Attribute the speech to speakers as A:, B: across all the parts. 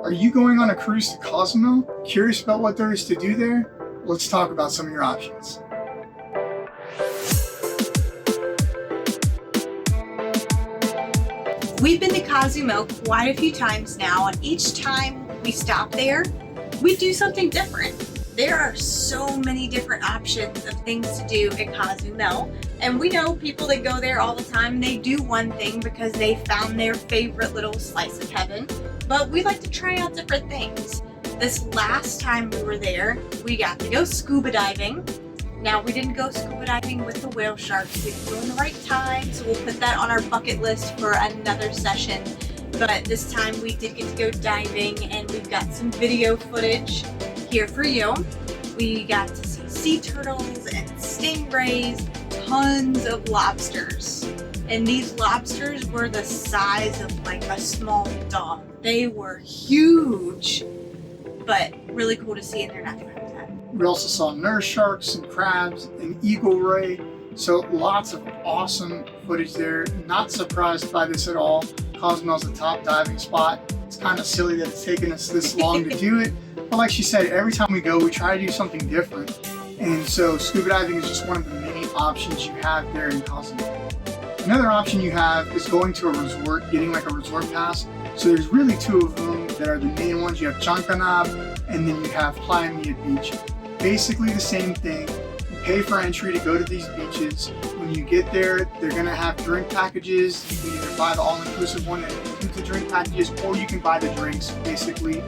A: Are you going on a cruise to Cozumel? Curious about what there is to do there? Let's talk about some of your options.
B: We've been to Cozumel quite a few times now, and each time we stop there, we do something different. There are so many different options of things to do at Cozumel, and we know people that go there all the time, they do one thing because they found their favorite little slice of heaven, but we like to try out different things. This last time we were there, we got to go scuba diving. Now, we didn't go scuba diving with the whale sharks. We didn't go in the right time, so we'll put that on our bucket list for another session. But this time we did get to go diving, and we've got some video footage here for you. We got to see sea turtles and stingrays, tons of lobsters. And these lobsters were the size of like a small dog. They were huge, but really cool to see in their natural habitat.
A: We also saw nurse sharks and crabs and eagle ray. So lots of awesome footage there. Not surprised by this at all. Cozumel's the top diving spot. It's kind of silly that it's taken us this long to do it. But like she said, every time we go, we try to do something different. And so scuba diving is just one of the many options you have there in Cozumel. Another option you have is going to a resort, getting like a resort pass. So there's really two of them that are the main ones. You have Chankanab, and then you have Playa Mia beach. Basically the same thing. You pay for entry to go to these beaches. When you get there, they're gonna have drink packages. You can either buy the all-inclusive one that includes the drink packages, or you can buy the drinks, basically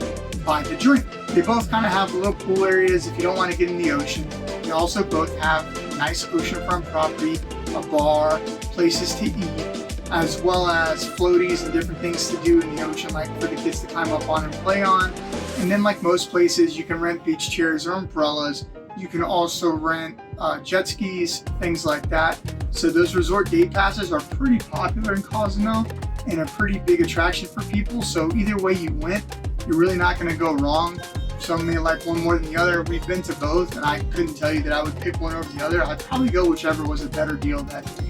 A: buy the drink. They both kind of have little pool areas if you don't want to get in the ocean. They also both have nice oceanfront property, a bar, places to eat, as well as floaties and different things to do in the ocean, like for the kids to climb up on and play on. And then like most places, you can rent beach chairs or umbrellas. You can also rent jet skis, things like that. So those resort day passes are pretty popular in Cozumel and a pretty big attraction for people. So either way you went, you're really not going to go wrong. Some may like one more than the other. We've been to both, and I couldn't tell you that I would pick one over the other. I'd probably go whichever was a better deal that day.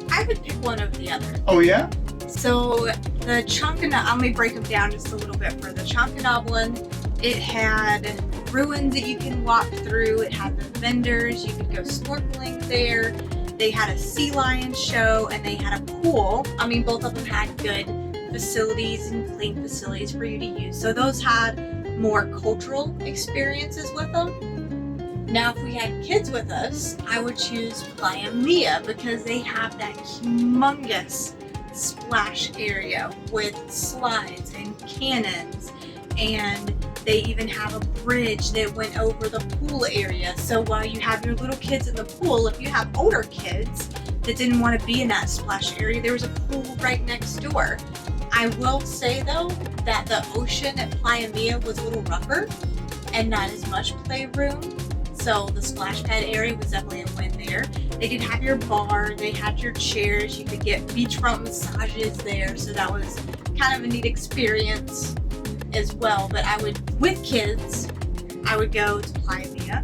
B: I would pick one over the other.
A: Oh yeah?
B: So the Chankanab, let me break them down just a little bit. For the Chankanab one, it had ruins that you can walk through. It had the vendors. You could go snorkeling there. They had a sea lion show, and they had a pool. I mean, both of them had good facilities and clean facilities for you to use. So those had more cultural experiences with them. Now, if we had kids with us, I would choose Playa Mia because they have that humongous splash area with slides and cannons, and they even have a bridge that went over the pool area. So while you have your little kids in the pool, if you have older kids that didn't want to be in that splash area, there was a pool right next door. I will say though that the ocean at Playa Mia was a little rougher and not as much playroom. So the splash pad area was definitely a win there. They did have your bar, they had your chairs, you could get beachfront massages there. So that was kind of a neat experience as well. But I would, with kids, I would go to Playa Mia.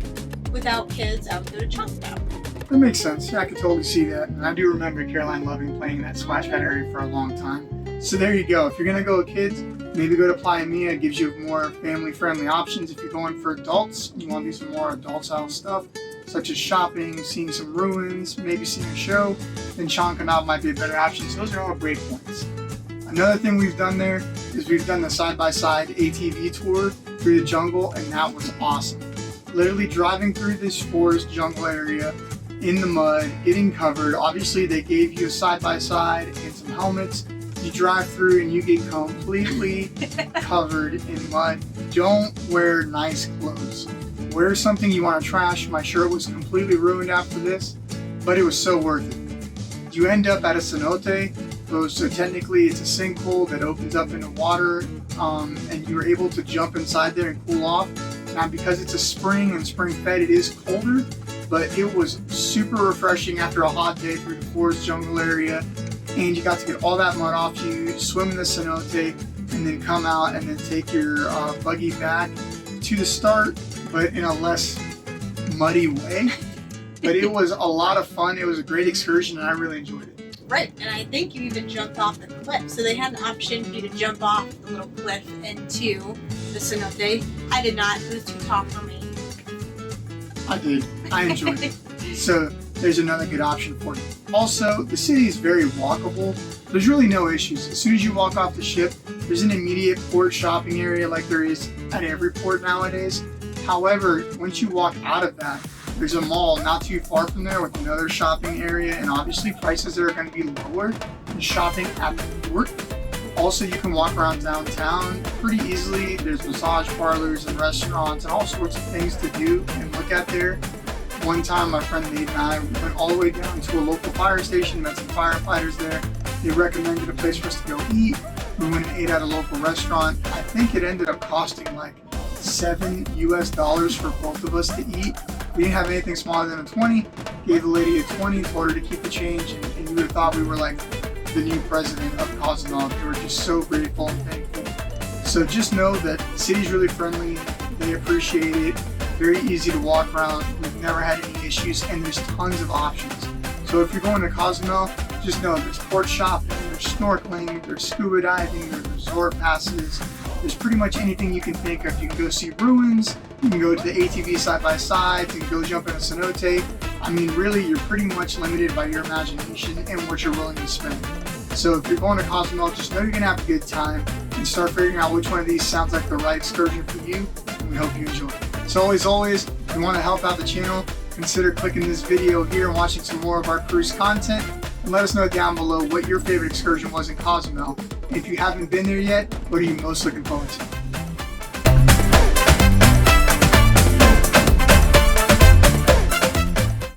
B: Without kids, I would go to Chankanab.
A: That makes sense. Yeah, I can totally see that. And I do remember Caroline loving playing in that splash pad area for a long time. So there you go. If you're gonna go with kids, maybe go to Playa Mia. It gives you more family-friendly options. If you're going for adults, you want to do some more adult-style stuff, such as shopping, seeing some ruins, maybe seeing a show, then Chankanab might be a better option. So those are all great points. Another thing we've done there is we've done the side-by-side ATV tour through the jungle, and that was awesome. Literally driving through this forest jungle area in the mud, getting covered. Obviously, they gave you a side-by-side and some helmets. You drive through and you get completely covered in mud. Don't wear nice clothes. Wear something you want to trash. My shirt was completely ruined after this, but it was so worth it. You end up at a cenote. So technically it's a sinkhole that opens up into water, and you're able to jump inside there and cool off. Now, because it's a spring and spring fed, it is colder, but it was super refreshing after a hot day through the forest jungle area. And you got to get all that mud off you, swim in the cenote, and then come out and then take your buggy back to the start, but in a less muddy way. But it was a lot of fun. It was a great excursion, and I really enjoyed it.
B: Right, and I think you even jumped off the cliff. So they had an option for you to jump off the little cliff into the cenote. I did not. It was too tall for me.
A: I did. I enjoyed it. So there's another good option for you. Also, the city is very walkable. There's really no issues. As soon as you walk off the ship, there's an immediate port shopping area like there is at every port nowadays. However, once you walk out of that, there's a mall not too far from there with another shopping area, and obviously prices there are going to be lower than shopping at the port. Also, you can walk around downtown pretty easily. There's massage parlors and restaurants and all sorts of things to do and look at there. One time, my friend Nate and I went all the way down to a local fire station, met some firefighters there. They recommended a place for us to go eat. We went and ate at a local restaurant. I think it ended up costing like $7 US for both of us to eat. We didn't have anything smaller than a 20. Gave the lady a 20, told her to keep the change, and you would have thought we were like the new president of Cozumel. They were just so grateful and thankful. So just know that the city's really friendly. They appreciate it. Very easy to walk around. We've never had any issues, and there's tons of options. So if you're going to Cozumel, just know there's port shopping, there's snorkeling, there's scuba diving, there's resort passes. There's pretty much anything you can think of. You can go see ruins, you can go to the ATV side-by-sides, you can go jump in a cenote. I mean, really, you're pretty much limited by your imagination and what you're willing to spend. So if you're going to Cozumel, just know you're gonna have a good time and start figuring out which one of these sounds like the right excursion for you, and we hope you enjoy it. So as always, if you wanna help out the channel, consider clicking this video here and watching some more of our cruise content, and let us know down below what your favorite excursion was in Cozumel. If you haven't been there yet, what are you most looking forward to?